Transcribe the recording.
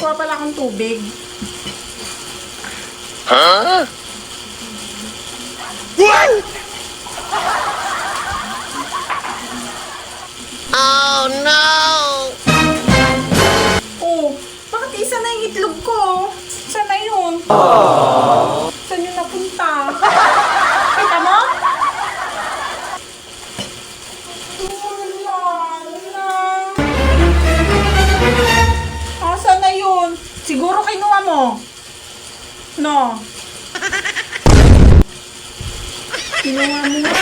kuha pala akong tubig. Huh? What? Oh no! Oh, bakit isa na yung itlog ko? Saan na yun? Saan yun napunta? Kita mo? Saan na yun? Siguro kinuha mo. No. Kinuha mo nga.